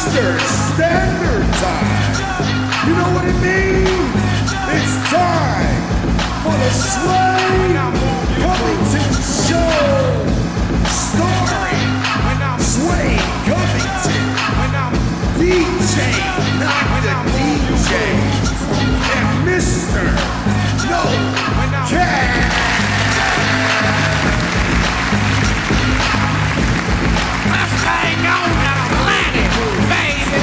Eastern Standard Time. You know what it means? It's time for the Sway Covington Show. Starring Sway Covington, DJ, not the DJ, and Mr. No Cash. Best thing on the planet, baby.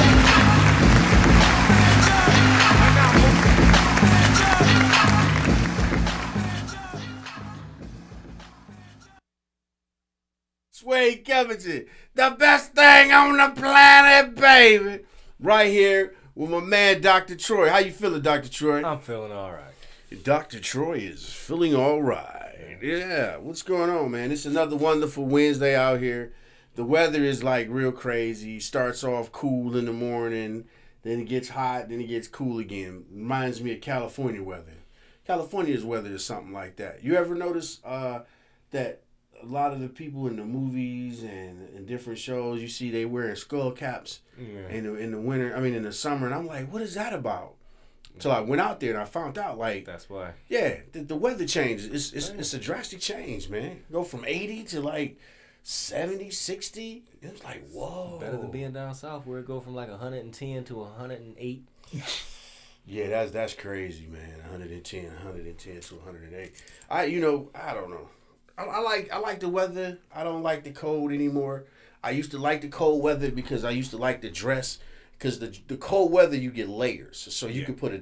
Sway Covington, the best thing on the planet, baby. Right here with my man, Dr. Troy. How you feeling, Dr. Troy? I'm feeling all right. Dr. Troy is feeling all right. Yeah, what's going on, man? It's another wonderful Wednesday out here. The weather is like real crazy. Starts off cool in the morning, then it gets hot, then it gets cool again. Reminds me of California weather. California's weather is something like that. You ever notice that a lot of the people in the movies and in different shows, you see they wearing skull caps in the winter, in the summer, and I'm like, what is that about? Until I went out there and I found out, like, That's why. yeah, the weather changes. It's a drastic change, man. Go from 80 to like 70, 60. It was like, whoa. Better than being down south where it go from like 110 to 108. Yeah, that's crazy, man. 110 to 108. I don't know. I like the weather. I don't like the cold anymore. I used to like the cold weather because I used to like the dress. Because the cold weather, you get layers. So you could put a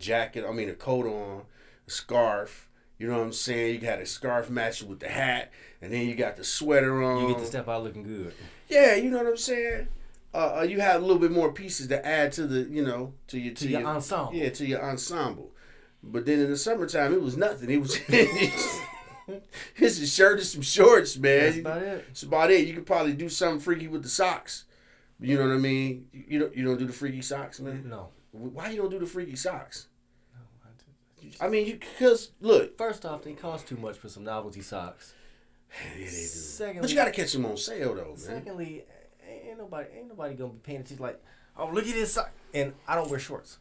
coat on, a scarf. You know what I'm saying? You got a scarf matching with the hat. And then you got the sweater on. You get to step out looking good. Yeah, you know what I'm saying? You have a little bit more pieces to add to the, to your ensemble. Yeah, to your ensemble. But then in the summertime, it was nothing. It was it's a shirt and some shorts, man. That's about it. That's about it. You could probably do something freaky with the socks. You know what I mean? You don't do the freaky socks, man? No. Why you don't do the freaky socks? No, Because, look. First off, they cost too much for some novelty socks. Yeah, they do. Secondly, But you got to catch them on sale, though, man. Secondly, ain't nobody gonna be paying attention like, oh, look at this sock. And I don't wear shorts.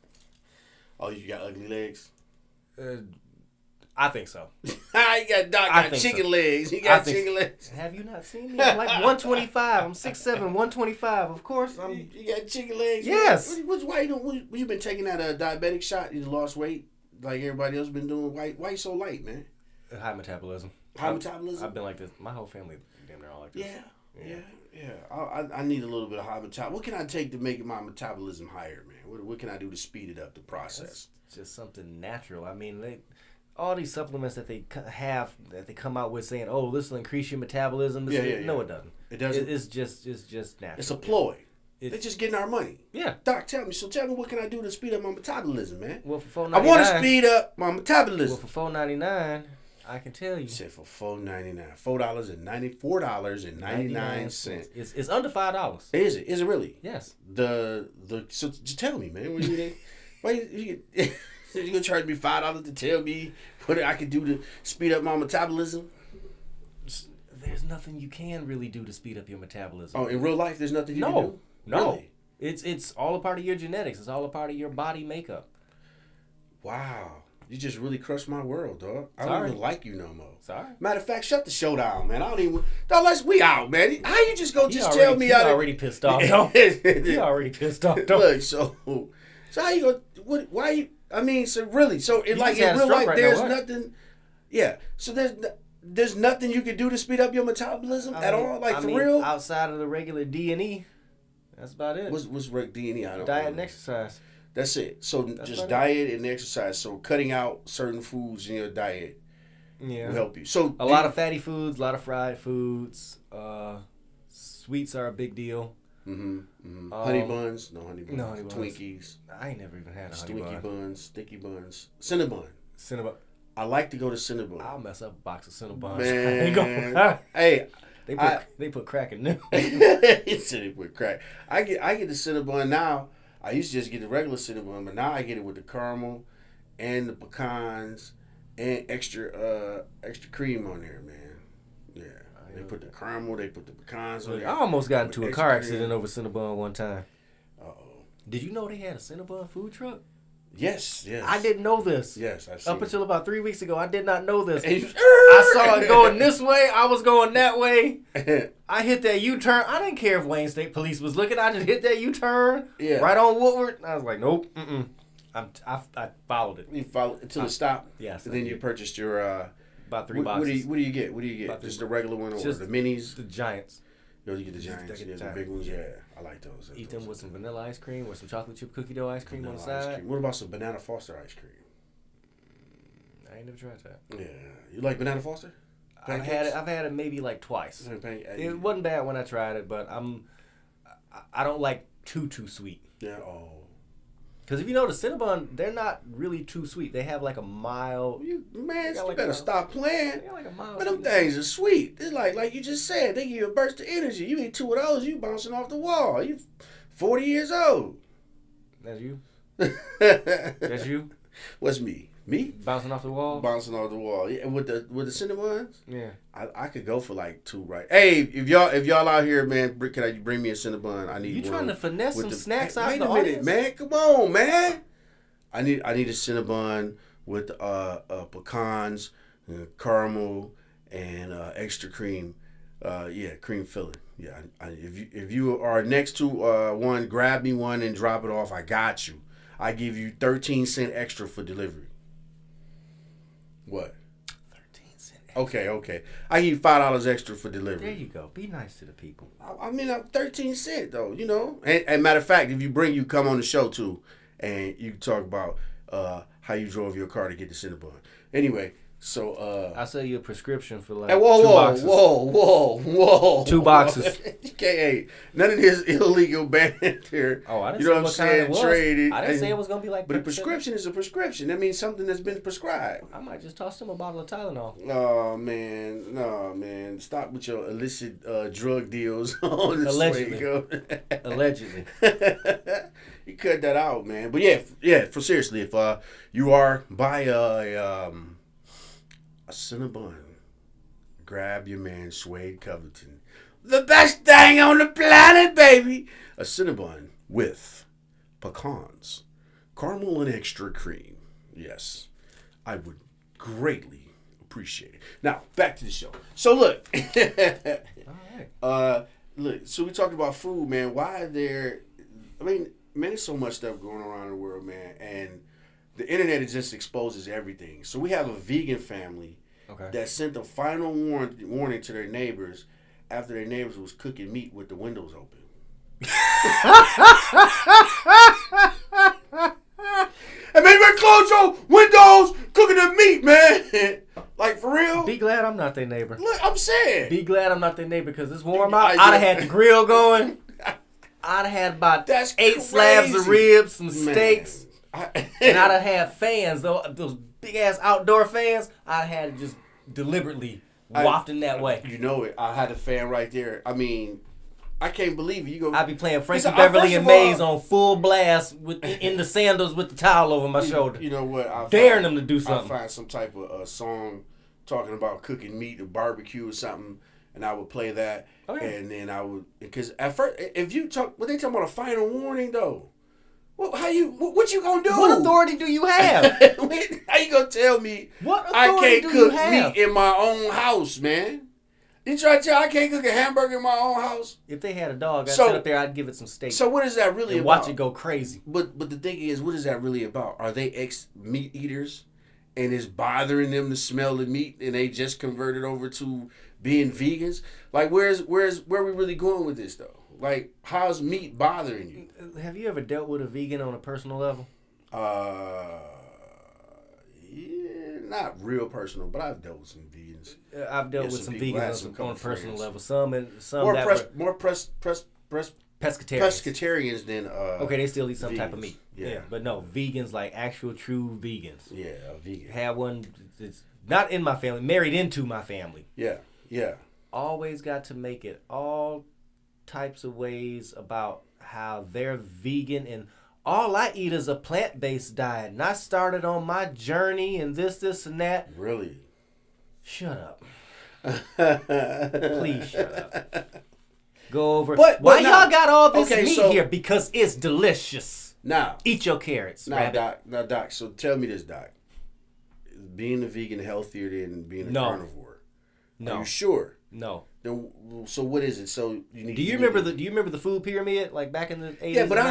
Oh, you got ugly legs? I think so. You got chicken legs. You got chicken legs. Have you not seen me? I'm like 125. I'm 6'7", 125. Of course. You got chicken legs? Yes. Why you been taking that diabetic shot? You lost weight like everybody else been doing? Why you so light, man? High metabolism. High metabolism? I've been like this. My whole family damn near all like this. Yeah. I need a little bit of high metabolism. What can I take to make my metabolism higher, man? What can I do to speed it up, the process? It's just something natural. All these supplements that they have, that they come out with saying, oh, this will increase your metabolism. No, it doesn't. It doesn't? It's just natural. It's a ploy. They're just getting our money. Yeah. Doc, tell me what can I do to speed up my metabolism, man? Well, for $4.99. I want to speed up my metabolism. Well, for $4.99, I can tell you. You said for $4.99. $4.99. It's under $5. Is it? Is it really? Yes. So just tell me, man. Why you gonna charge me $5 to tell me what I can do to speed up my metabolism? There's nothing you can really do to speed up your metabolism. Oh, in real life, there's nothing you can do? No. Really? It's all a part of your genetics. It's all a part of your body makeup. Wow. You just really crushed my world, dog. I don't Sorry. even like you no more. Sorry. Matter of fact, shut the show down, man. I don't even... No, we out, man. How you just gonna tell me... You already pissed off, though. You already pissed off, though. Look, so how you gonna... Why you... So really, in real life, there's nothing... Yeah, so there's nothing you can do to speed up your metabolism at all? For real? Outside of the regular D&E, that's about it. What's D&E? I don't Diet know. and exercise. That's it. So just diet and exercise. So cutting out certain foods in your diet will help you. So a lot of fatty foods, a lot of fried foods. Sweets are a big deal. Mm-hmm. Honey buns? No honey buns. No honey buns. Twinkies. I ain't never even had a honey bun. Buns, sticky buns, Cinnabon. I like to go to Cinnabon. I'll mess up a box of Cinnabons. Man, hey, they put crack in them. He said they put crack. I get the Cinnabon now. I used to just get the regular Cinnabon, but now I get it with the caramel and the pecans and extra cream on there, man. Yeah. They put the caramel, they put the pecans on there. I almost got into a car accident over Cinnabon one time. Uh-oh. Did you know they had a Cinnabon food truck? Yes. I didn't know this. Yes, I've seen Up until about 3 weeks ago, I did not know this. it. I saw it going this way. I was going that way. I hit that U-turn. I didn't care if Wayne State Police was looking. I just hit that U-turn right on Woodward. I was like, nope. I followed it. You followed until it stopped? Yes. And then you purchased your... about 3 boxes. What do you get? Just the regular one or just the minis? The Giants. Yo, you get the Giants. Yeah, the big ones. Yeah, I like those. Eat them with some vanilla ice cream or some chocolate chip cookie dough ice cream on the side. What about some Banana Foster ice cream? I ain't never tried that. Yeah, you like Banana Foster? I've had it maybe like twice. It wasn't bad when I tried it, but I don't like too sweet. Yeah. Because if you know the Cinnabon, they're not really too sweet. They have like a mild. You better stop playing. Like a mild. But them things are sweet. It's like you just said. They give you a burst of energy. You eat 2 of those, you bouncing off the wall. You 40 years old. That's you. That's you. What's me? Me? Bouncing off the wall? Bouncing off the wall. Yeah, with the Cinnabons? Yeah. I could go for like 2 right. Hey, if y'all out here, man, can you bring me a Cinnabon? I need you one. trying to finesse some snacks out wait the a minute, audience? man. Come on, man. I need a Cinnabon with pecans, caramel, and extra cream. Cream filling. Yeah. If you are next to one, grab me one and drop it off. I got you. I give you 13 cents extra for delivery. What? 13 cents extra. Okay. I give you $5 extra for delivery. There you go. Be nice to the people. I mean, 13 cents though, you know. And matter of fact, if you come on the show too, and you can talk about how you drove your car to get the Cinnabon. Anyway, so I'll sell you a prescription for like hey, 2 boxes. Whoa. 2 boxes. Okay, none of this illegal banter. Oh, I didn't you know say what kind it was. Trading. I didn't say it was gonna be like. But a prescription is a prescription. That means something that's been prescribed. I might just toss them a bottle of Tylenol. Oh man, no man! Stop with your illicit drug deals on the Allegedly. You cut that out, man. But yeah. For seriously, if you are by a Cinnabon, grab your man Suede Covington. The best thing on the planet, baby. A Cinnabon with pecans, caramel, and extra cream. Yes, I would greatly appreciate it. Now, back to the show. So, look. All right. Look, so we talked about food, man. Why are there... I mean, man, there's so much stuff going around in the world, man. And the internet just exposes everything. So we have a vegan family that sent a final warning to their neighbors after their neighbors was cooking meat with the windows open. And maybe close your windows cooking the meat, man. Like, for real? Be glad I'm not their neighbor. Look, I'm saying. Be glad I'm not their neighbor because it's warm out. I'd have had the grill going. I'd have had about 8 slabs of ribs, some steaks. And I'd have had fans, those big-ass outdoor fans. I'd had it just deliberately wafting that way. You know it. I had a fan right there. I mean, I can't believe it. I'd be playing Frankie Beverly and Maze on full blast in the sandals with the towel over my shoulder. You know what? Daring them to do something. I'd find some type of song talking about cooking meat or barbecue or something, and I would play that. Okay. And then I would, because at first, if you talk, what they talking about a final warning though? Well, what you gonna do? What authority do you have? How you gonna tell me what I can't cook meat in my own house, man? You try to tell I can't cook a hamburger in my own house? If they had a dog, I'd sit up there, I'd give it some steak. So what is that really about? Watch it go crazy. But the thing is, what is that really about? Are they ex-meat eaters? And it's bothering them to smell the meat, and they just converted over to being vegans? Like, where are we really going with this though? Like, how's meat bothering you? Have you ever dealt with a vegan on a personal level? Yeah, not real personal, but I've dealt with some vegans. I've dealt with some vegans on a personal level. Some more pescatarians than okay, they still eat some vegans. Type of meat. Yeah, but no, vegans, like actual true vegans. Yeah, a vegan. Had one. It's not in my family. Married into my family. Yeah. Always got to make it all types of ways about how they're vegan, and all I eat is a plant-based diet, and I started on my journey and this and that. Really? Shut up. Please shut up. go over. But Why now- y'all got all this okay, meat so- here? Because it's delicious. Now, Eat your carrots, rabbit. Doc. So tell me this, Doc. Is being a vegan healthier than being a carnivore? No. Are you sure? No. Then, so what is it? So you need. Do you remember the food pyramid like back in the 80s? Yeah, but and I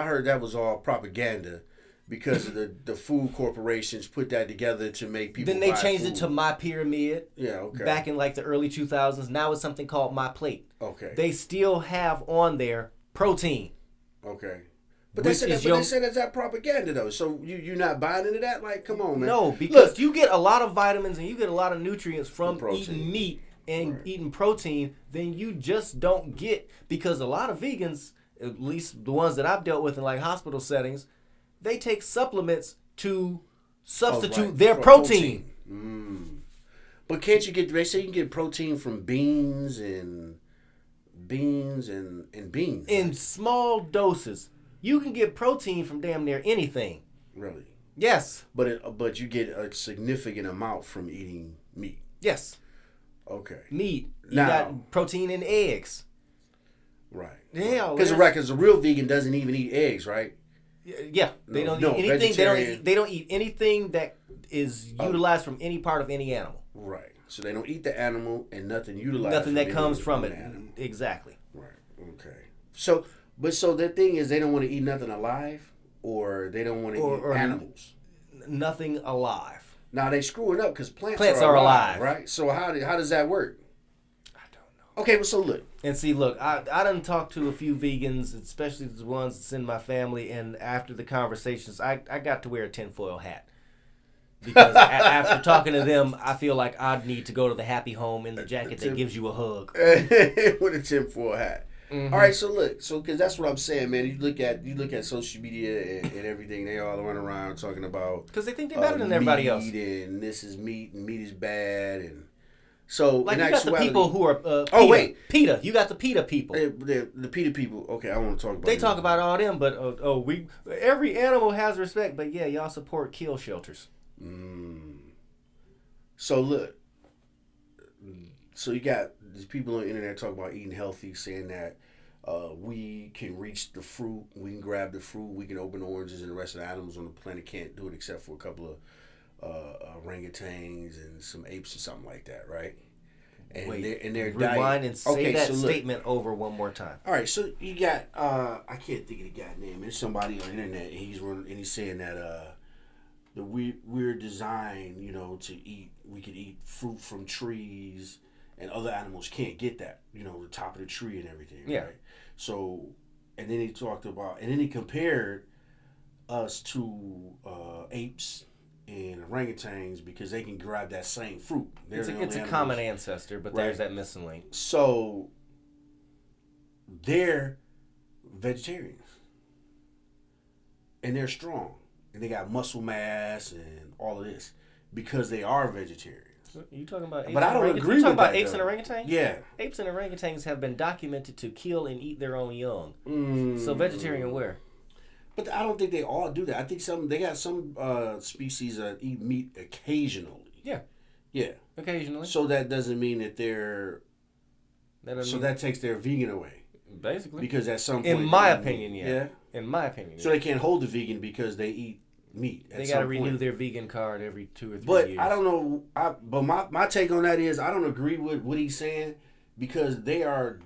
heard that was all propaganda because of the food corporations put that together to make people. Then they buy changed food. it to My Pyramid. Yeah, okay. Back in like the early 2000s. Now it's something called My Plate. Okay. They still have on there protein. Okay. But they said that's that propaganda though. So you're not buying into that? Like, come on, man. No, because you get a lot of vitamins and you get a lot of nutrients from protein. eating meat and eating protein. Then you just don't get, because a lot of vegans, at least the ones that I've dealt with in like hospital settings, they take supplements to substitute their protein. But can't you get? They say you can get protein from beans and beans. In small doses. You can get protein from damn near anything. Really? Yes. But you get a significant amount from eating meat. Yes. Okay. Meat. You Now- got protein in eggs. Right. Yeah. Because a real vegan doesn't even eat eggs, right? Yeah. They don't No, eat anything. vegetarian. They don't eat anything that is utilized from any part of any animal. Right. So they don't eat the animal and nothing utilized. Nothing that comes from the it. animal. Exactly. Right. Okay. So the thing is, they don't want to eat nothing alive, or they don't want to eat animals. Nothing alive. Now they screwing up because plants are alive, right? So how does that work? I don't know. Okay, well, so look. And see, look, I done talked to a few vegans, especially the ones that's in my family, and after the conversations, I got to wear a tinfoil hat. Because after talking to them, I feel like I'd need to go to the happy home in the jacket that gives you a hug. With a tinfoil hat. Mm-hmm. All right, so look, because that's what I'm saying, man. You look at social media and everything. They all run around talking about because they think they're better than everybody else. And this is meat and meat is bad, and so like in you got the people who are. PETA. You got the PETA people. The PETA people. Okay, I want to talk about. They talk about all them, but every animal has respect. But yeah, y'all support kill shelters. So look. So you got these people on the internet talking about eating healthy, saying that we can reach the fruit, we can grab the fruit, we can open oranges, and the rest of the animals on the planet can't do it except for a couple of orangutans and some apes or something like that, right? And Wait, their rewind diet. and say that statement over one more time. All right, so you got I can't think of the guy's name. There's somebody on the internet, and he's saying that we're designed, we can eat fruit from trees. And other animals can't get that, the top of the tree and everything. Yeah. Right? So, and then he compared us to apes and orangutans because they can grab that same fruit. It's a common ancestor, but there's that missing link. So, they're vegetarians. And they're strong. And they got muscle mass and all of this because they are vegetarians. You talking about apes? But I don't agree you talking with about that, apes though. and orangutans? Yeah. Apes and orangutans have been documented to kill and eat their own young. So vegetarian where? But I don't think they all do that. I think they got some species that eat meat occasionally. Yeah. Yeah. Occasionally. So that doesn't mean that they're. That takes their vegan away. Basically. Because at some point. In my opinion, yeah. Yeah. In my opinion. So they can't hold the vegan because they eat meat. They got to renew their vegan card every 2 or 3 years. But I don't know. But my take on that is I don't agree with what he's saying because they are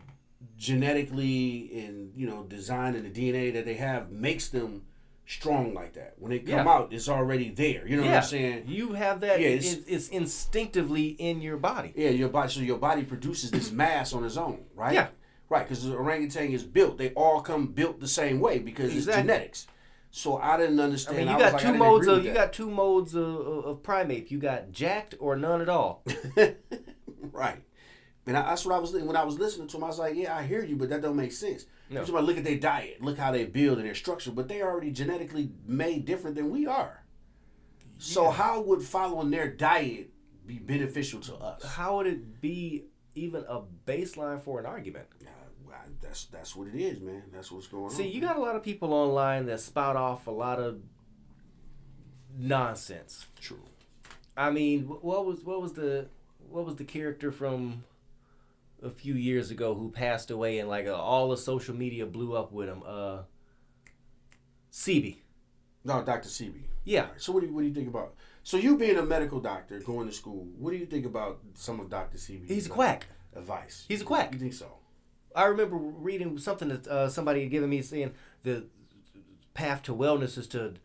genetically and designed in the DNA that they have makes them strong like that. When they come out, it's already there. You know what I'm saying? You have that. Yeah, it's instinctively in your body. Yeah, your body. So your body produces this mass on its own, right? Yeah. Right, because the orangutan is built. They all come built the same way because it's genetics. So I didn't understand. I mean, you got two modes of primate. You got jacked or none at all. Right. And that's what when I was listening to him. I was like, yeah, I hear you, but that don't make sense. No. You're look at their diet, look how they build and their structure, but they already genetically made different than we are. Yeah. So how would following their diet be beneficial to us? How would it be even a baseline for an argument? That's what it is, man. That's what's going on. See, you got a lot of people online that spout off a lot of nonsense. True. I mean, what was the character from a few years ago who passed away, and like all the social media blew up with him. Sebi. No, Dr. Sebi. Yeah. So what do you think about? So you being a medical doctor, going to school, what do you think about some of Dr. Sebi's He's a quack. advice? He's a quack. You think so? I remember reading something that somebody had given me saying the path to wellness is to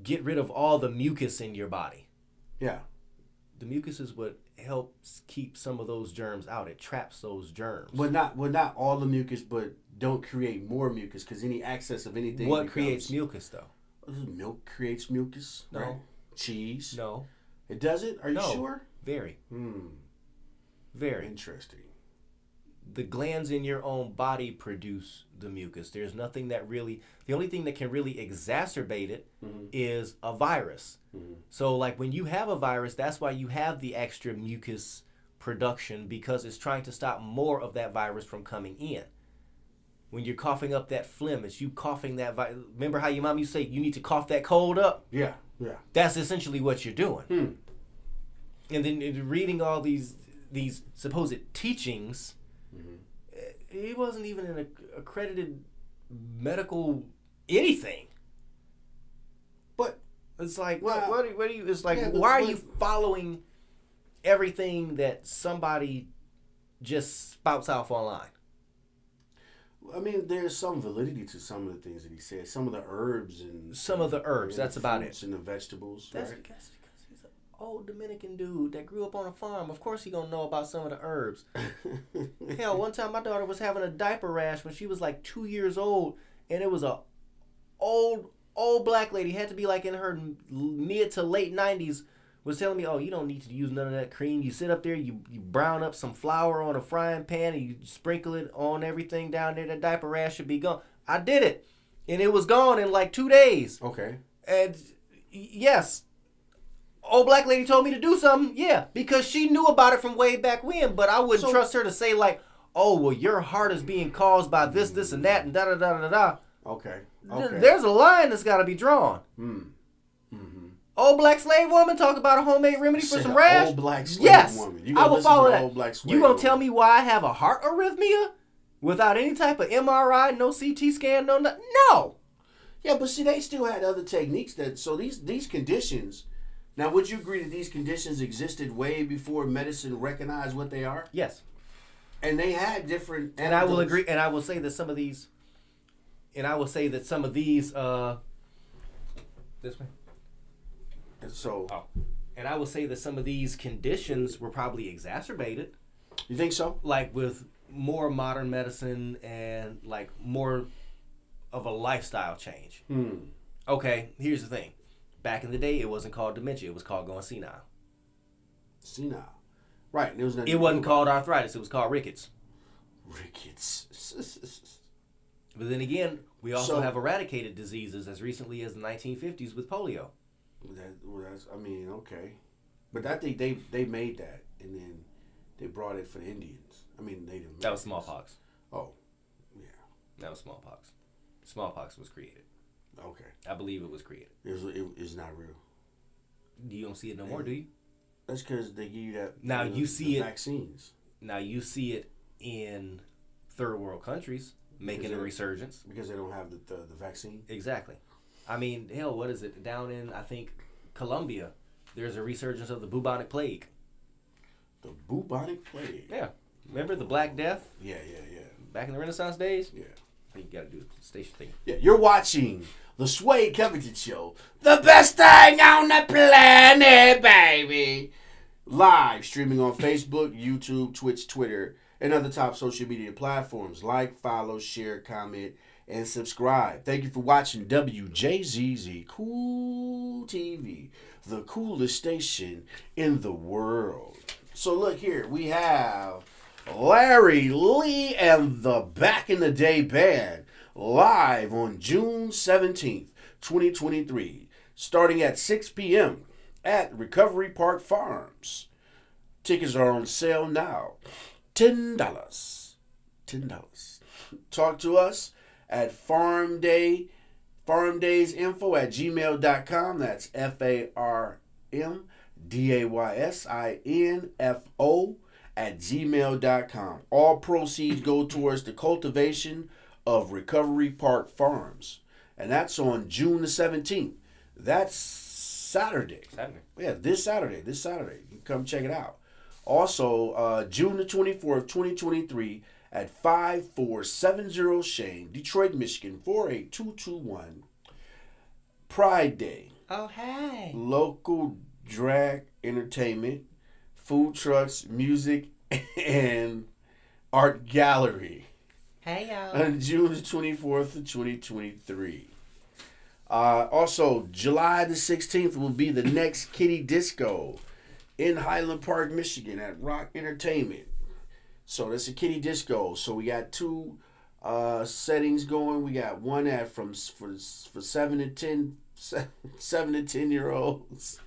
get rid of all the mucus in your body. Yeah. The mucus is what helps keep some of those germs out. It traps those germs. Well, not all the mucus, but don't create more mucus because any excess of anything. What creates mucus though? Milk creates mucus. No. Right? Cheese. No. It doesn't? Are you sure? Very. Very. Interesting. The glands in your own body produce the mucus. There's nothing that really, the only thing that can really exacerbate it is a virus. So like when you have a virus, that's why you have the extra mucus production, because it's trying to stop more of that virus from coming in. When you're coughing up that phlegm, it's you coughing that virus. Remember how your mom used to say, you need to cough that cold up? Yeah, yeah. That's essentially what you're doing. And then reading all these supposed teachings, he wasn't even an accredited medical anything. But it's like, well, what do you? It's like, yeah, why are you following everything that somebody just spouts off online? I mean, there's some validity to some of the things that he said. Some of the herbs and That's about it. And the vegetables. That's right? because he's an old Dominican dude that grew up on a farm. Of course, he gonna know about some of the herbs. Hell, one time my daughter was having a diaper rash when she was like 2 years old, and it was a old black lady, had to be like in her mid to late 90s, was telling me, oh, you don't need to use none of that cream. You sit up there, you brown up some flour on a frying pan, and you sprinkle it on everything down there. That diaper rash should be gone. I did it, and it was gone in like 2 days. Okay. And yes, old black lady told me to do something, yeah, because she knew about it from way back when, but I wouldn't trust her to say like, oh, well, your heart is being caused by this, and that, and da-da-da-da-da. Okay. There's a line that's got to be drawn. Old black slave woman talk about a homemade remedy for some rash. Old black slave yes, woman. I will follow that. Old black slave you gonna woman. tell me why I have a heart arrhythmia without any type of MRI, no CT scan, no nothing? No. Yeah, but see, they still had other techniques that. So these conditions. Now, would you agree that these conditions existed way before medicine recognized what they are? Yes. And they had different. And I will agree. And I will say that some of these. And I will say that some of these. This way. So. Oh. And I will say that some of these conditions were probably exacerbated. You think so? Like with more modern medicine and like more of a lifestyle change. Okay, here's the thing. Back in the day, it wasn't called dementia. It was called going senile. Senile. Right. And it wasn't called arthritis. It was called rickets. Rickets. But then again, we also have eradicated diseases as recently as the 1950s with polio. I mean, okay. But I think they made that, and then they brought it for the Indians. I mean, Native Americans. That was smallpox. Oh, yeah. That was smallpox. Smallpox was created. Okay. I believe it was created. It's not real. You don't see it no more, do you? That's because they give you that. Now you see it. Vaccines. Now you see it in third world countries making a resurgence because they don't have the vaccine. Exactly. I mean, hell, what is it down in? I think Colombia. There's a resurgence of the bubonic plague. The bubonic plague. Yeah. Remember the Black Death? Yeah. Back in the Renaissance days. Yeah. I think you got to do the station thing. Yeah, you're watching the Sway Covington Show, the best thing on the planet, baby. Live streaming on Facebook, YouTube, Twitch, Twitter, and other top social media platforms. Like, follow, share, comment, and subscribe. Thank you for watching Wjzz Cool TV, the coolest station in the world. So look here, we have Larry Lee and the Back in the Day Band live on June 17th, 2023, starting at 6 p.m. at Recovery Park Farms. Tickets are on sale now. $10. Talk to us at farmdaysinfo@gmail.com. That's FARMDAYSINFO @gmail.com. All proceeds go towards the cultivation of Recovery Park Farms. And that's on June the 17th. That's Saturday. Yeah, this Saturday. You can come check it out. Also, June the 24th, 2023 at 5470 Shane, Detroit, Michigan, 48221. Pride Day. Oh, hey. Local drag entertainment, food trucks, music, and art gallery. Hey, y'all. On June the 24th of 2023. Also, July the 16th will be the next Kitty Disco in Highland Park, Michigan at Rock Entertainment. So that's a Kitty Disco. So we got two settings going. We got one for 7 to 10 year olds,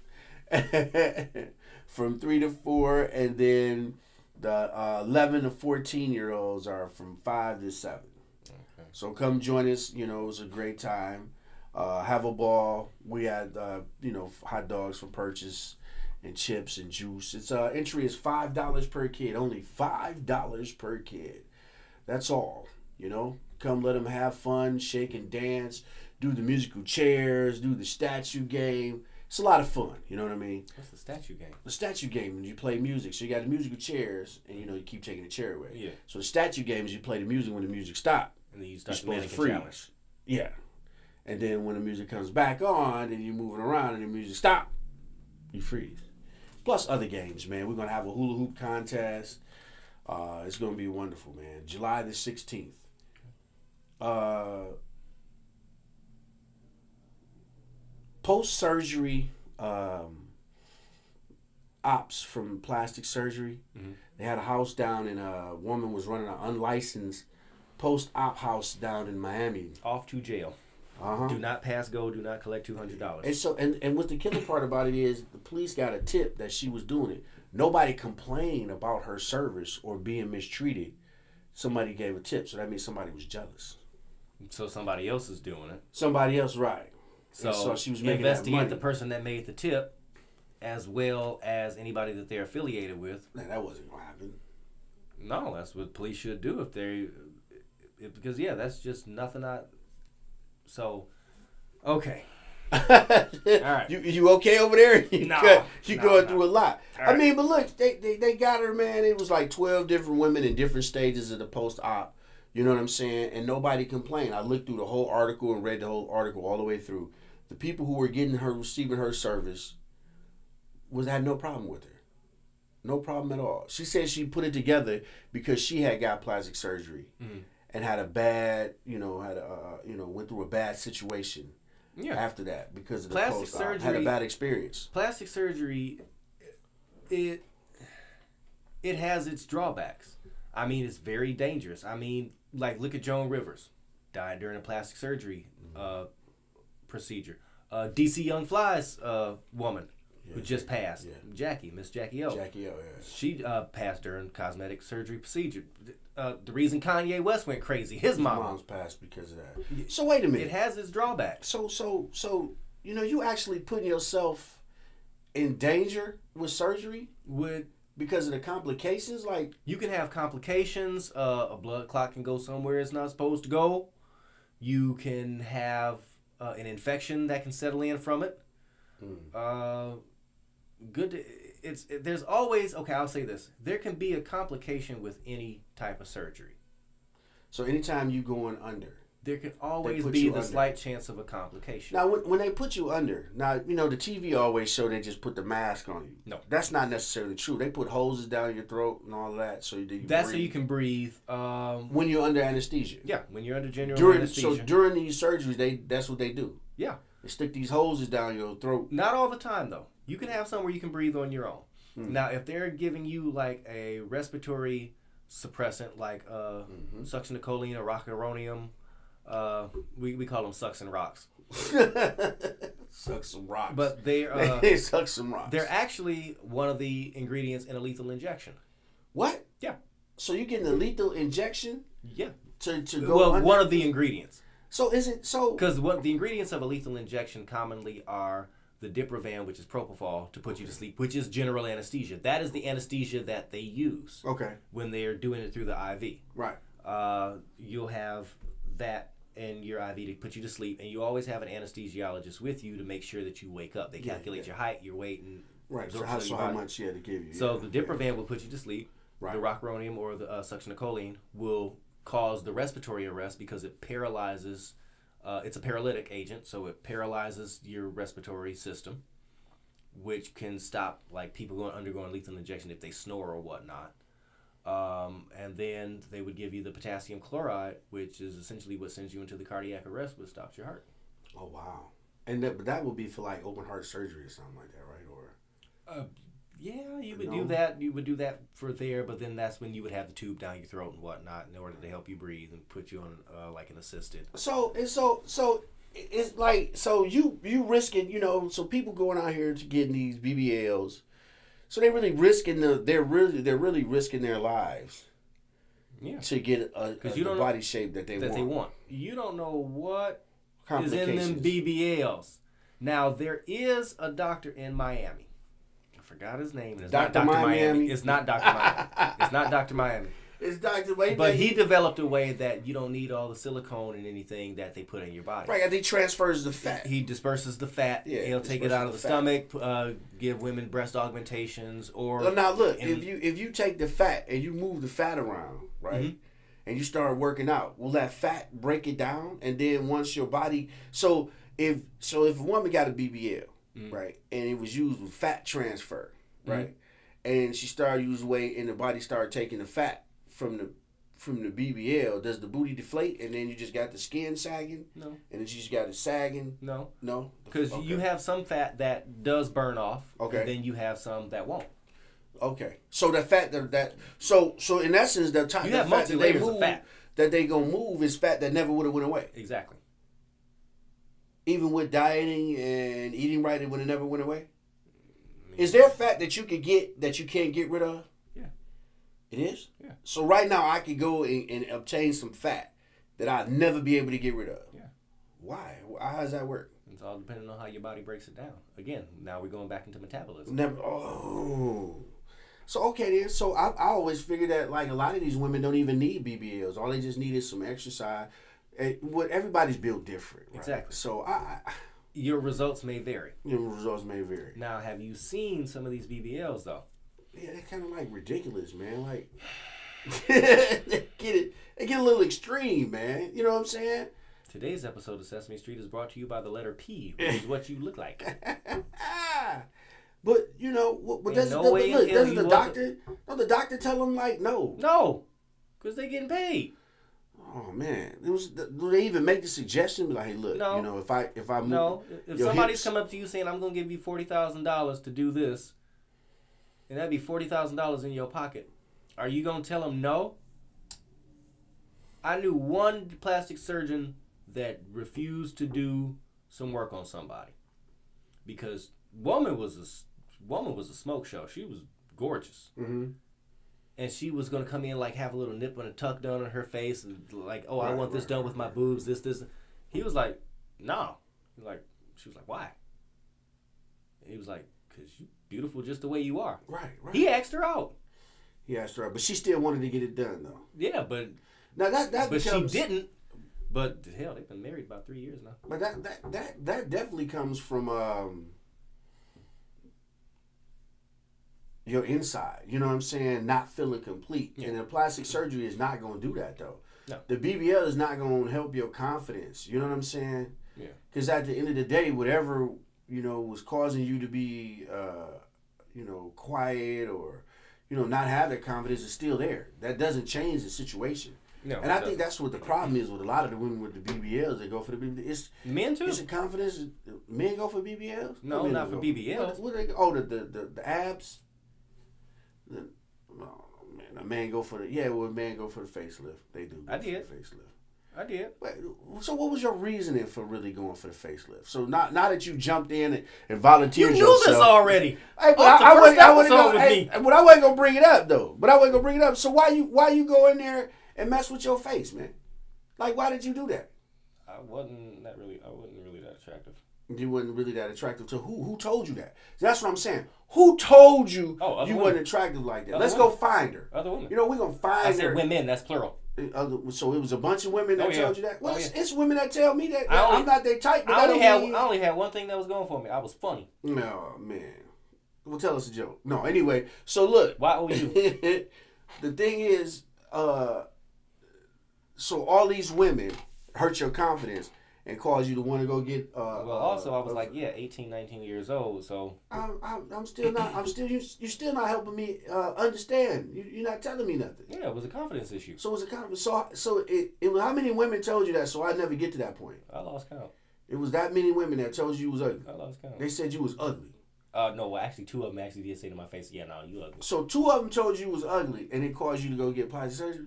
from 3 to 4, and then the 11 to 14 year olds are from 5 to 7. Okay. So come join us. You know, it was a great time. Have a ball. We had hot dogs for purchase and chips and juice. It's entry is $5 per kid. Only $5 per kid. That's all. You know, come let them have fun, shake and dance, do the musical chairs, do the statue game. It's a lot of fun. You know what I mean? What's the statue game? The statue game is you play music. So you got the musical chairs, and you keep taking the chair away. Yeah. So the statue game is you play the music when the music stops. And then you start You're supposed to freeze. Challenge. Yeah. And then when the music comes back on, and you're moving around, and the music stop, you freeze. Plus other games, man. We're gonna have a hula hoop contest. It's gonna be wonderful, man. July the 16th. Post-surgery ops from plastic surgery. Mm-hmm. They had a house down in a woman was running an unlicensed post-op house down in Miami. Off to jail. Uh-huh. Do not pass go. Do not collect $200. And so, and what the killer part about it is, the police got a tip that she was doing it. Nobody complained about her service or being mistreated. Somebody gave a tip, so that means somebody was jealous. So somebody else is doing it. Somebody else, right? So she was making investigate the person that made the tip, as well as anybody that they're affiliated with. Man, that wasn't gonna happen. No, that's what police should do because that's just nothing. So, okay. All right. You okay over there? You going through a lot. Right. I mean, but look, they got her, man. It was like 12 different women in different stages of the post-op. You know what I'm saying? And nobody complained. I looked through the whole article and read the whole article all the way through. The people who were receiving her service had no problem with her. No problem at all. She said she put it together because she had got plastic surgery and had a bad, went through a bad situation after that because of the plastic surgery. Had a bad experience. Plastic surgery, it has its drawbacks. I mean, it's very dangerous. I mean, like, look at Joan Rivers, died during a plastic surgery procedure. DC Young Fly's woman who just passed, Miss Jackie O. She passed during cosmetic surgery procedure. The reason Kanye West went crazy, his mom's passed because of that. So wait a minute. It has its drawbacks. So you actually putting yourself in danger with surgery because of the complications. Like, you can have complications. A blood clot can go somewhere it's not supposed to go. You can have an infection that can settle in from it. There's always, I'll say this. There can be a complication with any type of surgery. So anytime you going under, there can always be the slight chance of a complication. Now, when they put you under, the TV always show they just put the mask on you. No. That's not necessarily true. They put hoses down your throat and all of that so you can so you can breathe. When you're under anesthesia. Yeah, when you're under general anesthesia. So during these surgeries, that's what they do. Yeah. They stick these hoses down your throat. Not all the time, though. You can have some where you can breathe on your own. Now, if they're giving you like a respiratory suppressant, like succinylcholine or rocuronium, we call them sucks and rocks. Sucks some rocks. But they suck some rocks. They're actually one of the ingredients in a lethal injection. What? Yeah. So you're getting a lethal injection? Yeah. To go under? One of the ingredients. So is it so? Because the ingredients of a lethal injection commonly are the Diprovan, which is propofol, to put you to sleep, which is general anesthesia. That is the anesthesia that they use when they are doing it through the IV. Right. You'll have that in your IV to put you to sleep, and you always have an anesthesiologist with you to make sure that you wake up. They calculate your height, your weight, and so how much to give you. So the Diprovan will put you to sleep. Right. The rocuronium or the succinylcholine will cause the respiratory arrest because it paralyzes. It's a paralytic agent, so it paralyzes your respiratory system, which can stop like people undergoing lethal injection if they snore or whatnot. And then they would give you the potassium chloride, which is essentially what sends you into the cardiac arrest, which stops your heart. Oh wow! And that would be for like open heart surgery or something like that, right? Or yeah, you would do that. You would do that for there, but then that's when you would have the tube down your throat and whatnot in order to help you breathe and put you on like an assisted. So it's like you risking, so people going out here to getting these BBLs, so they're really risking they're really risking their lives. Yeah. To get the body shape that they want. You don't know what is in them BBLs. Now there is a doctor in Miami. Forgot his name. It's not Dr. Miami. It's not Dr. Miami. It's not Dr. Miami. It's Dr. Miami. But he developed a way that you don't need all the silicone and anything that they put in your body. Right, and he transfers the fat. He disperses the fat. Yeah, he'll take it out of the stomach, give women breast augmentations or... Well, now look, if you take the fat and you move the fat around, right, mm-hmm. and you start working out, will that fat break it down? And then once your body... So if a woman got a BBL, mm-hmm. right, and it was used with fat transfer, right, mm-hmm. and she started using weight and the body started taking the fat from the BBL, does the booty deflate and then you just got the skin sagging? No. And then you just got it sagging? No. No? Because you have some fat that does burn off, okay. and then you have some that won't. Okay. So the fat so in essence the type of fat that they move, that they gonna move is fat that never would have went away. Exactly. Even with dieting and eating right, it would have never went away? Is there fat that you could get that you can't get rid of? Yeah. It is? Yeah. So right now I could go and obtain some fat that I'd never be able to get rid of. Yeah. Why? How does that work? It's all depending on how your body breaks it down. Again, now we're going back into metabolism. Never. Oh. So okay then. So I always figured that like a lot of these women don't even need BBLs. All they just need is some exercise. Everybody's built different. Right? Exactly. So your results may vary. Your results may vary. Now, have you seen some of these BBLs though? Yeah, they're kind of like ridiculous, man. Like they get a little extreme, man. You know what I'm saying? Today's episode of Sesame Street is brought to you by the letter P, which is what you look like. But doesn't the doctor tell them like no? No, because they getting paid. Oh man, do they even make the suggestion? Like, hey, look, no. if I move, no, if somebody's come up to you saying I'm gonna give you $40,000 to do this, and that'd be $40,000 in your pocket, are you gonna tell them no? I knew one plastic surgeon that refused to do some work on somebody because woman was a smoke show. She was gorgeous. Mm-hmm. And she was going to come in, like, have a little nip and a tuck done on her face. And like, I want this done with my boobs, this. He was like, no. She was like, why? And he was like, because you're beautiful just the way you are. Right. He asked her out. But she still wanted to get it done, though. Yeah, but... Now that but she didn't. But, hell, they've been married about 3 years now. But that definitely comes from... your inside, you know what I'm saying, not feeling complete. Yeah. And the plastic surgery is not going to do that, though. No. The BBL is not going to help your confidence, you know what I'm saying? Yeah. Because at the end of the day, whatever, was causing you to be, quiet or, not have that confidence is still there. That doesn't change the situation. No, and I think that's what the problem is with a lot of the women with the BBLs. They go for the BBLs. Men too. Is it confidence? Men go for BBLs? No, not for BBLs. What they? Oh, the abs. A man go for the facelift. They do. I did. For the facelift. I did. So what was your reasoning for really going for the facelift? So not that you jumped in and volunteered yourself. You knew this already. Hey, but I wasn't gonna bring it up though. So why you go in there and mess with your face, man? Like, why did you do that? I wasn't really that attractive. You wasn't really that attractive to who? Who told you that? That's what I'm saying. Who told you you wasn't attractive like that? Let's go find her. Other women. You know, we're going to find her. I said women, that's plural. So it was a bunch of women that told you that? Well, it's women that tell me that. I'm not their type, but I only had one thing that was going for me. I was funny. No, man. Well, tell us a joke. No, anyway. So look. Why owe you? The thing is, so all these women hurt your confidence and cause you to want to go get. Well, also I was like, 18, 19 years old, so. I'm still not. You're still not helping me understand. You're not telling me nothing. Yeah, it was a confidence issue. So it was a confidence. So it was how many women told you that? So I never get to that point. I lost count. It was that many women that told you was ugly. I lost count. They said you was ugly. No, well, actually, 2 of them actually did say to my face, "Yeah, no, you ugly." So 2 of them told you was ugly, and it caused you to go get plastic surgery.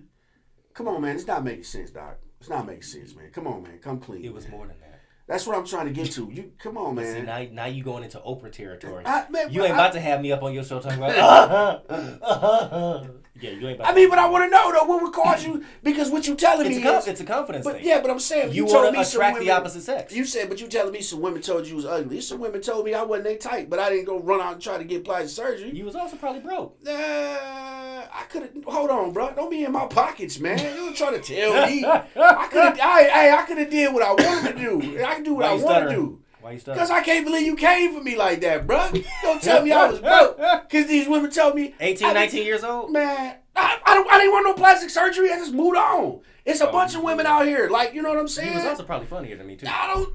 Come on, man. It's not making sense, Doc. It's not making sense, man. Come on, man. Come clean. It was man. more than that. That's what I'm trying to get to. You come on, man. See, now you going into Oprah territory. You ain't about to have me up on your show talking about. Yeah, you ain't about. But I want to know though what would cause you because what you telling me is it's a confidence thing. Yeah, but I'm saying you want to attract the opposite sex. You said, but you telling me some women told you was ugly. Some women told me I wasn't their type, but I didn't go run out and try to get plastic surgery. You was also probably broke. I could have. Hold on, bro. Don't be in my pockets, man. You were trying to tell me. I could have did what I wanted to do. I can do what I want to do. Why you stuttering? Because I can't believe you came for me like that, bro. Don't tell me I was broke. Because these women told me. 18, 19 years old? Man, I didn't want no plastic surgery. I just moved on. It's a bunch of women out here. Like, you know what I'm saying? He was also probably funnier than me, too.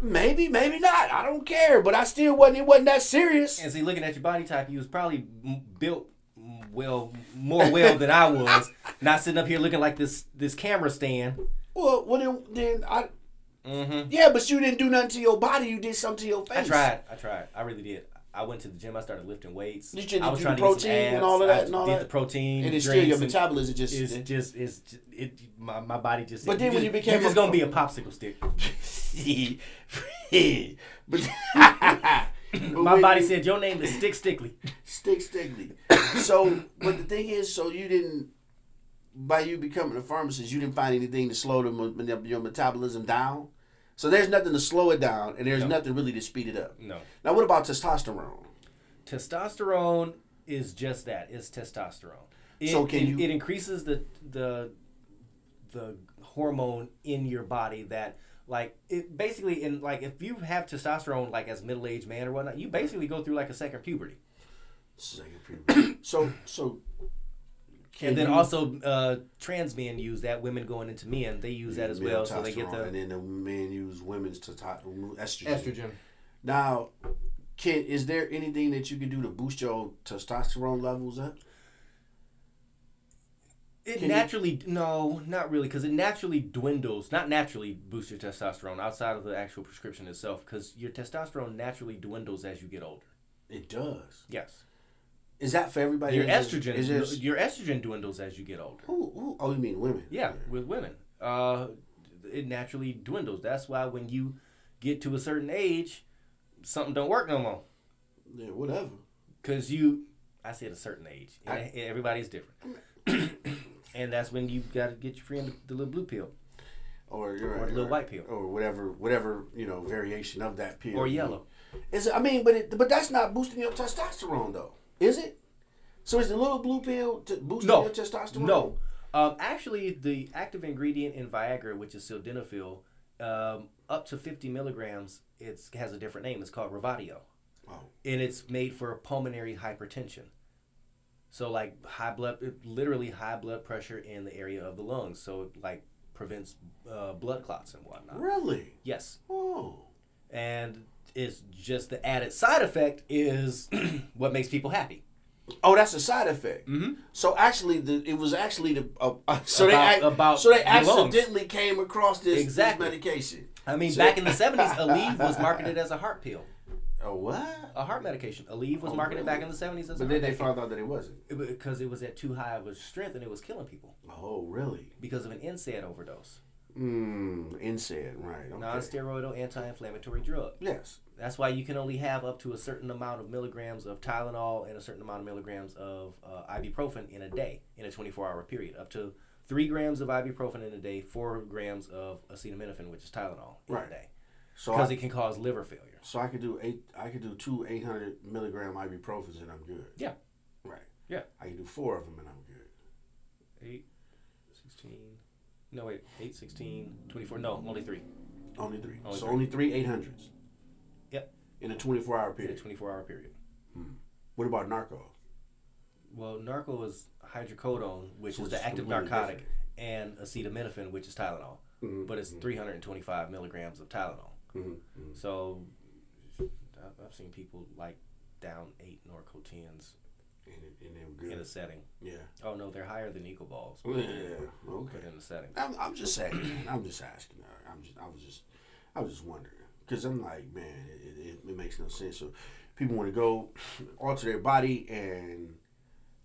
Maybe not. I don't care. But I still it wasn't that serious. And see, looking at your body type, you was probably built more well than I was. Not sitting up here looking like this camera stand. Well, then I... Mm-hmm. Yeah, but you didn't do nothing to your body. You did something to your face. I tried. I really did. I went to the gym. I started lifting weights. I was trying to protein get some abs. And all of that. I did the protein. And it's still your metabolism my body just. But then when you became, you're just gonna be a popsicle stick. My body said your name is Stick Stickly. Stick Stickly. So, but the thing is, so you didn't. By you becoming a pharmacist, you didn't find anything to slow your metabolism down. So there's nothing to slow it down, and there's nothing really to speed it up. No. Now, what about testosterone? Testosterone is just that. It's testosterone. It increases the hormone in your body that, like, it basically, if you have testosterone, like, as a middle-aged man or whatnot, you basically go through, like, a second puberty. Second puberty. So. And then also trans men use that. Women going into men, they use that as well. So they get the. And then the men use women's estrogen. Estrogen. Now, is there anything that you can do to boost your testosterone levels up? No, not really, because it naturally dwindles. Not naturally boosts your testosterone outside of the actual prescription itself, because your testosterone naturally dwindles as you get older. It does. Yes. Is that for everybody? Your estrogen dwindles as you get older. Ooh. Oh, you mean women? Yeah, with women. It naturally dwindles. That's why when you get to a certain age, something don't work no more. Yeah, whatever. Because I said a certain age. Everybody's different. And that's when you got to get your friend the little blue pill. Or the little white pill. Or whatever, variation of that pill. Or yellow. But that's not boosting your testosterone, though. Is it? So is the little blue pill boosting your testosterone? No. Actually, the active ingredient in Viagra, which is sildenafil, up to 50 milligrams, it has a different name. It's called Revatio. Oh. And it's made for pulmonary hypertension. So, like, literally high blood pressure in the area of the lungs. So, it, like, prevents blood clots and whatnot. Really? Yes. Oh. And it's just the added side effect is what makes people happy. Oh, that's a side effect. Mm-hmm. So actually, they accidentally came across this medication. I mean, back in the 70s, Aleve was marketed as a heart pill. A what? A heart medication. Aleve was marketed back in the 70s as a But then they found out that it wasn't. Because it was at too high of a strength and it was killing people. Oh, really? Because of an NSAID overdose. NSAID, right. Okay. Non-steroidal anti-inflammatory drug. Yes. That's why you can only have up to a certain amount of milligrams of Tylenol and a certain amount of milligrams of ibuprofen in a day, in a 24-hour period. Up to 3 grams of ibuprofen in a day, 4 grams of acetaminophen, which is Tylenol, in a day. because it can cause liver failure. So I could do 2 800 milligram ibuprofens and I'm good. Yeah. Right. Yeah. I can do 4 of them and I'm good. 8, 16. No, wait. 8, 16, 24. No, only 3. Only 3. Only so 3. only 3 800s. Yep. In a 24-hour In period. a 24-hour period. What about narco? Well, narco is hydrocodone, which is is the active completely narcotic, different. and acetaminophen, which is Tylenol. But it's 325 milligrams of Tylenol. So I've seen people like down 8 Norco-10s in a setting. Yeah. Oh no, they're higher than Eagle balls. Yeah. Okay. But in a setting. I'm just saying, man. I'm just asking. I was just wondering because I'm like, man, it makes no sense. So people want to go alter their body, and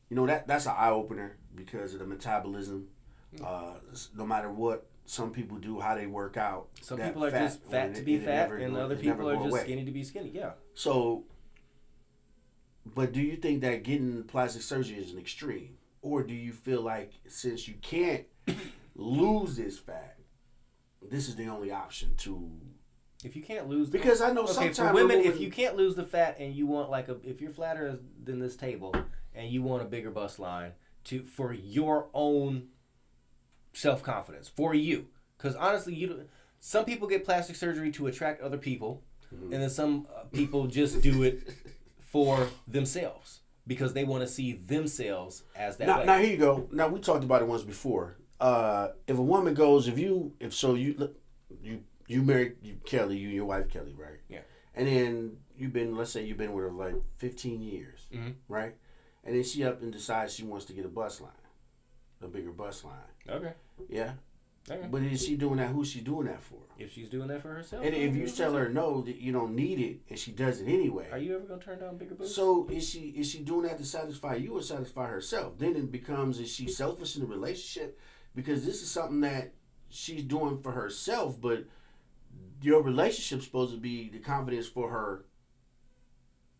you know that's an eye opener because of the metabolism. No matter what some people do, how they work out. Some people are just fat to be fat, and other people are just skinny to be skinny. Yeah. So, but do you think that getting plastic surgery is an extreme, or do you feel like since you can't lose this fat, this is the only option to? If you can't lose, because I know sometimes for women, if you can't lose the fat and you want if you're flatter than this table and you want a bigger bust line for your own self-confidence, for you, because honestly, some people get plastic surgery to attract other people, and then some people just do it for themselves because they want to see themselves as that way. Now here you go. Now we talked about it once before. If a woman goes, you married Kelly, you and your wife Kelly, right? Yeah. And then let's say you've been with her like 15 years, right? And then she up and decides she wants to get a bust line, a bigger bust line. Okay. Yeah. Okay. But is she doing that? Who's she doing that for? If she's doing that for herself. And if you tell her no, that you don't need it, and she does it anyway. Are you ever gonna turn down bigger boobs? So is she doing that to satisfy you or satisfy herself? Then it becomes, is she selfish in the relationship? Because this is something that she's doing for herself, but your relationship's supposed to be the confidence for her,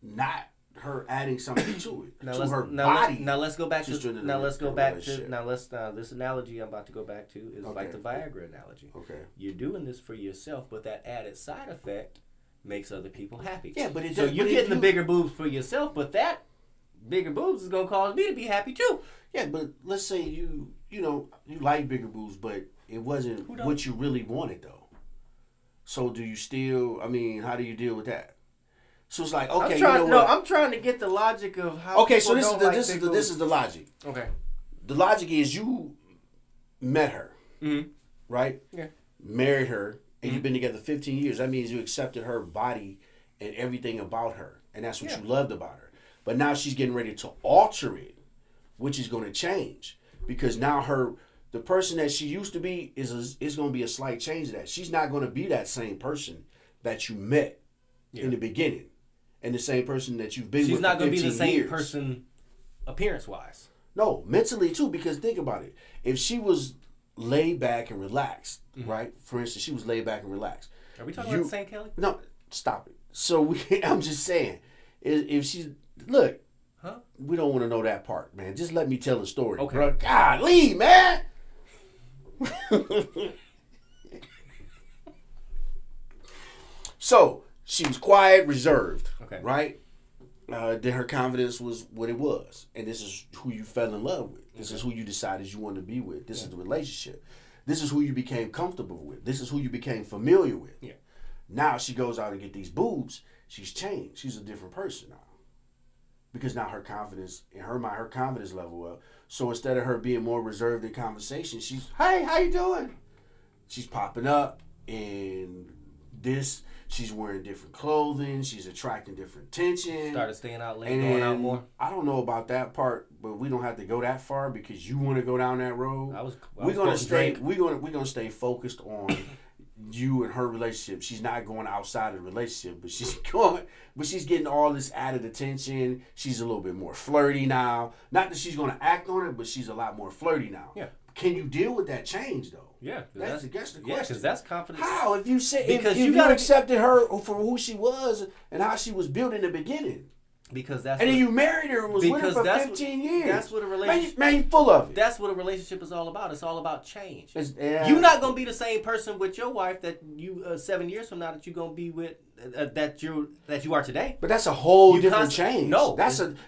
not her adding something to it, body. Now let's go back to to this analogy I'm about to go back to is like the Viagra analogy. Okay. You're doing this for yourself, but that added side effect makes other people happy. Yeah, but so you're getting the bigger boobs for yourself, but that bigger boobs is gonna cause me to be happy too. Yeah, but let's say you like bigger boobs, but it wasn't what you really wanted though. So do you still? I mean, how do you deal with that? So it's like, okay, I'm trying to get the logic of how. Okay, so this is the logic. Okay. The logic is you met her, right? Yeah. Married her, and you've been together 15 years. That means you accepted her body and everything about her, and that's what you loved about her. But now she's getting ready to alter it, which is going to change because now the person that she used to be is going to be a slight change to that. She's not going to be that same person that you met in the beginning. And the same person that you've been with for 15 years. She's not going to be the same person appearance-wise. No, mentally too, because think about it. If she was laid back and relaxed, right? For instance, she was laid back and relaxed. Are we talking about the same Kelly? No, stop it. So I'm just saying, if she's, look, we don't want to know that part, man. Just let me tell the story, bro. Golly, man. So, she was quiet, reserved, right? Then her confidence was what it was. And this is who you fell in love with. This is who you decided you wanted to be with. This is the relationship. This is who you became comfortable with. This is who you became familiar with. Yeah. Now she goes out and get these boobs. She's changed. She's a different person now. Because now her confidence, in her mind, her confidence level up. So instead of her being more reserved in conversation, she's, hey, how you doing? She's popping up and she's wearing different clothing. She's attracting different attention. Started staying out late, going out more. I don't know about that part, but we don't have to go that far because you want to go down that road. We're gonna stay focused on you and her relationship. She's not going outside of the relationship, but she's getting all this added attention. She's a little bit more flirty now. Not that she's gonna act on it, but she's a lot more flirty now. Yeah. Can you deal with that change though? Yeah, that's the question. Yeah, because that's confidence. How if you accepted her for who she was and how she was built in the beginning? Because that's and then you married her and was with her for 15 years. That's what a relationship. Man, you full of it. That's what a relationship is all about. It's all about change. Yeah. You're not gonna be the same person with your wife that you 7 years from now that you're gonna be with that you are today. But that's a whole different change. No,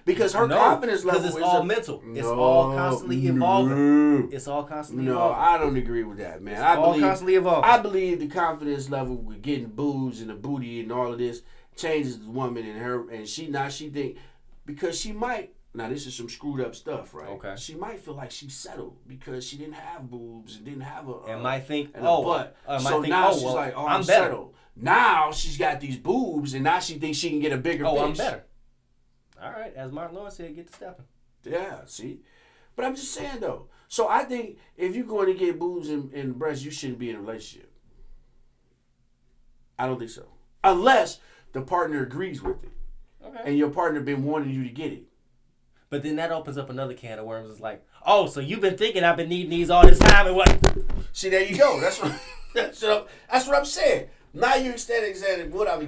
because her confidence level is all mental. It's all constantly evolving. It's all constantly evolving. I don't agree with that, man. Constantly evolving. I believe the confidence level with getting boobs and the booty and all of this changes the woman and her, and she think, because she might, now this is some screwed up stuff, right? Okay. She might feel like she's settled because she didn't have boobs and didn't have a might think, a butt. So now she's like, I'm settled. Now she's got these boobs and now she thinks she can get a bigger fish. I'm better. All right, as Martin Lawrence said, get to stepping. Yeah, see? But I'm just saying though. So I think if you're going to get boobs and breasts, you shouldn't be in a relationship. I don't think so. Unless the partner agrees with it. Okay. And your partner been wanting you to get it. But then that opens up another can of worms. It's like, oh, so you've been thinking I've been needing these all this time and what? See, there you go. That's what I'm saying. Now you extend exactly what I'm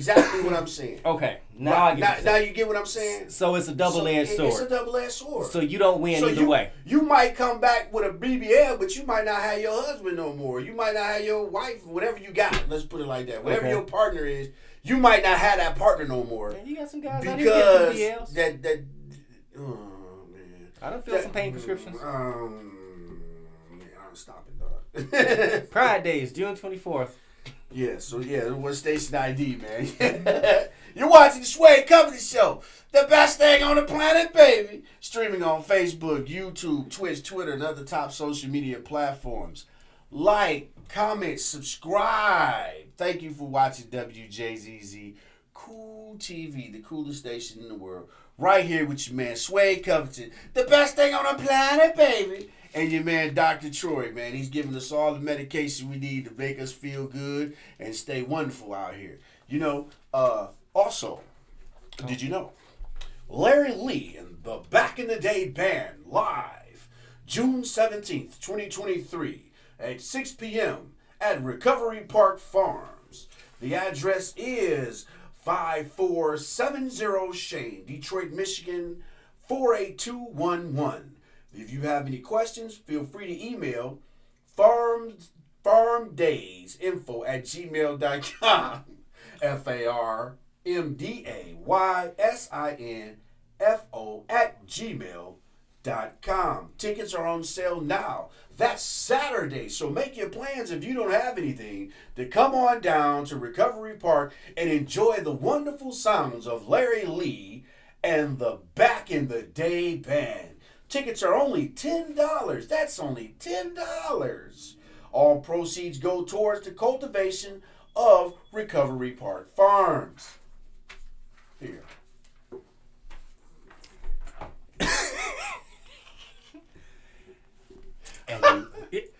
saying. Okay. Now you get what I'm saying? So it's a double-edged sword. It's a double-edged sword. So you don't win either way. You might come back with a BBL, but you might not have your husband no more. You might not have your wife, whatever you got. Let's put it like that. Whatever your partner is, you might not have that partner no more. Man, you got some guys out here getting BBLs. That oh man. I done feel some pain prescriptions. I'm stopping, dog. Pride Days, June 24th. Yeah, so it was station ID, man. You're watching the Wjzz Comedy Show, the best thing on the planet, baby. Streaming on Facebook, YouTube, Twitch, Twitter, and other top social media platforms. Like, comment, subscribe. Thank you for watching Wjzz Cool TV, the coolest station in the world. Right here with your man, Wjzz Covington, the best thing on the planet, baby. And your man, Dr. Troy, man. He's giving us all the medication we need to make us feel good and stay wonderful out here. You know, also, did you know? Larry Lee and the Back in the Day Band live June 17th, 2023 at 6 p.m. at Recovery Park Farms. The address is 5470 Shane, Detroit, Michigan, 48211. If you have any questions, feel free to email farmdaysinfo@gmail.com. farmdaysinfo@gmail.com. Tickets are on sale now. That's Saturday, so make your plans if you don't have anything to come on down to Recovery Park and enjoy the wonderful sounds of Larry Lee and the Back in the Day Band. Tickets are only $10. That's only $10. All proceeds go towards the cultivation of Recovery Park Farms. Here.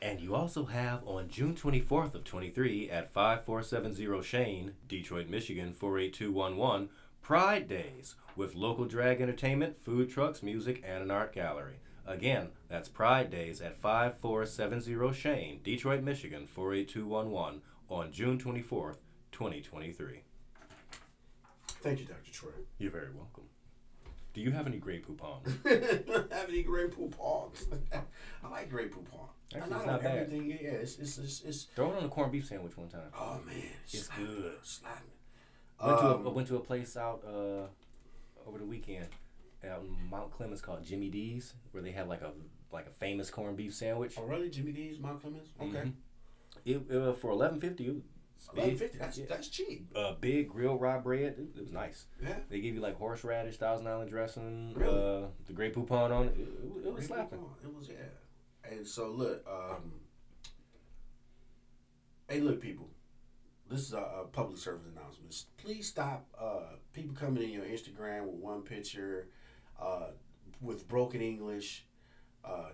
And you also have on June 24th of 23 at 5470 Shane, Detroit, Michigan, 48211, Pride Days with local drag entertainment, food trucks, music, and an art gallery. Again, that's Pride Days at 5470 Shane, Detroit, Michigan, 48211 on June 24th, 2023. Thank you, Dr. Troy. You're very welcome. Do you have any Grey Poupon? Have any Grey Poupons? I like Grey Poupon. Actually, it's not bad. Yeah, it's Throw it on a corned beef sandwich one time. Oh man, it's good. Slapping. I went to a place out over the weekend out in Mount Clemens called Jimmy D's, where they have like a famous corned beef sandwich. Oh really, Jimmy D's, Mount Clemens? Okay. Mm-hmm. It for $11.50. $11.50. That's cheap. Big grilled rye bread. It was nice. Yeah. They give you like horseradish, Thousand Island dressing. Really? The Grey Poupon on it. It was slapping. It was, yeah. And so look, hey, look, people. This is a public service announcement. Please stop people coming in your Instagram with one picture, with broken English,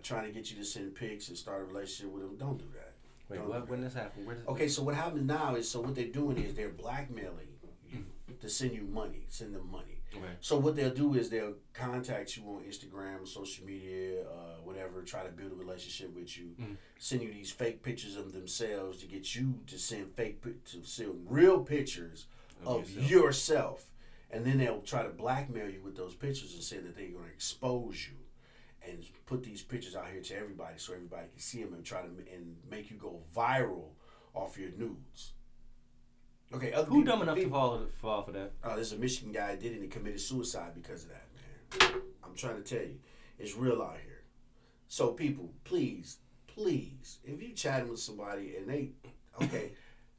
trying to get you to send pics and start a relationship with them. Don't do that. Wait, when this happened? Okay, so what happens now is, what they're doing is they're blackmailing you to send them money. Okay. So what they'll do is they'll contact you on Instagram, social media, whatever, try to build a relationship with you, send you these fake pictures of themselves to get you to send real pictures of yourself. And then they'll try to blackmail you with those pictures and say that they're going to expose you and put these pictures out here to everybody so everybody can see them and try to and make you go viral off your nudes. Okay, who dumb enough to fall for that? There's a Michigan guy that did it and he committed suicide because of that, man. I'm trying to tell you, it's real out here. So people, please, if you chatting with somebody and they, okay,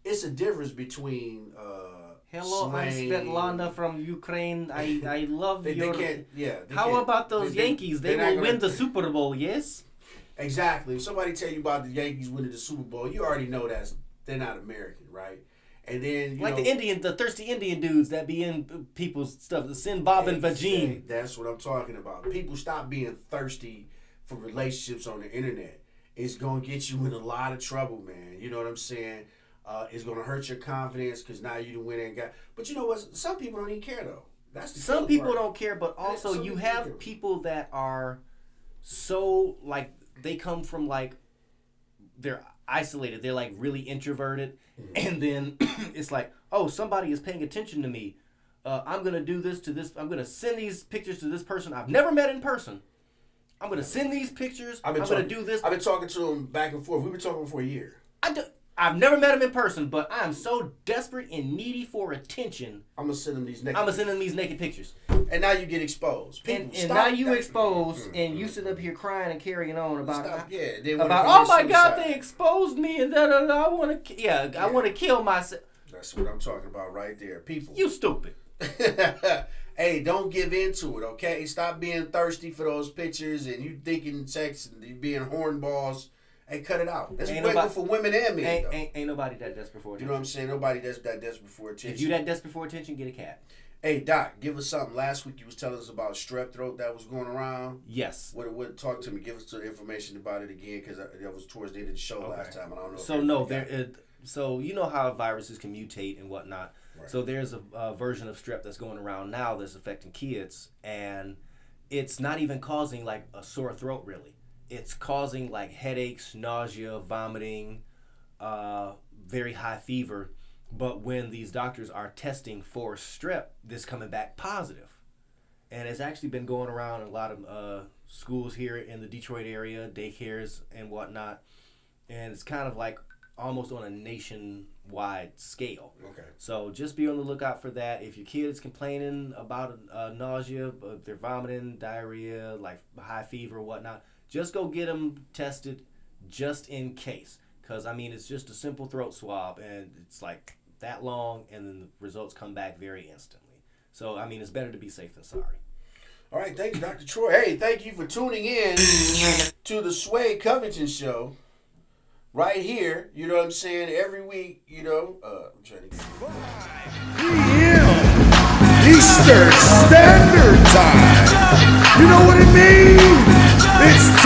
it's a difference between hello, slang. I'm Svetlana from Ukraine. I love your. They How can't, about those Yankees? They will win the Super Bowl, yes? Exactly. If somebody tell you about the Yankees winning the Super Bowl, you already know they're not American, right? And then the thirsty Indian dudes that be in people's stuff, the Sin Bob and Vagine. That's what I'm talking about. People stop being thirsty for relationships on the internet. It's gonna get you in a lot of trouble, man. You know what I'm saying? It's gonna hurt your confidence because now you done went and got. But you know what? Some people don't even care though. That's some people don't care, but also you have people that are so like they come from like they're isolated. They're like really introverted, and then it's like, oh, somebody is paying attention to me. I'm gonna do this to this. I'm gonna send these pictures to this person I've never met in person. I'm gonna send these pictures. I'm gonna do this. I've been talking to him back and forth. We've been talking for a year. I've never met him in person, but I am so desperate and needy for attention. I'm gonna send him these naked pictures. And now you get exposed. And now you exposed, and you sit up here crying and carrying on about oh my God, they exposed me, and I want to, I want to kill myself. That's what I'm talking about right there, people. You stupid. Hey, don't give into it, okay? Stop being thirsty for those pictures and you thinking sex and you being hornballs. Hey, cut it out. That's good for women and men. Ain't nobody that desperate for attention. You know what I'm saying? Nobody that's that desperate for attention. If you that desperate for attention, get a cat. Hey, Doc, give us something. Last week you was telling us about strep throat that was going around. Yes. What talk to me. Give us the information about it again because that was towards the end of the show last time. And I don't know. So you know how viruses can mutate and whatnot. Right. So there's a version of strep that's going around now that's affecting kids, and it's not even causing like a sore throat really. It's causing like headaches, nausea, vomiting, very high fever. But when these doctors are testing for strep, this coming back positive. And it's actually been going around in a lot of schools here in the Detroit area, daycares and whatnot. And it's kind of like almost on a nationwide scale. Okay. So just be on the lookout for that. If your kid's complaining about nausea, if they're vomiting, diarrhea, like high fever, whatnot, just go get them tested just in case. Because, I mean, it's just a simple throat swab, and it's like that long, and then the results come back very instantly. So, I mean, it's better to be safe than sorry. All right, thanks, Dr. Troy. Hey, thank you for tuning in to the Sway Covington Show. Right here, you know what I'm saying? Every week, you know, I'm trying to 5 p.m. Eastern Standard Time. You know what it means? It's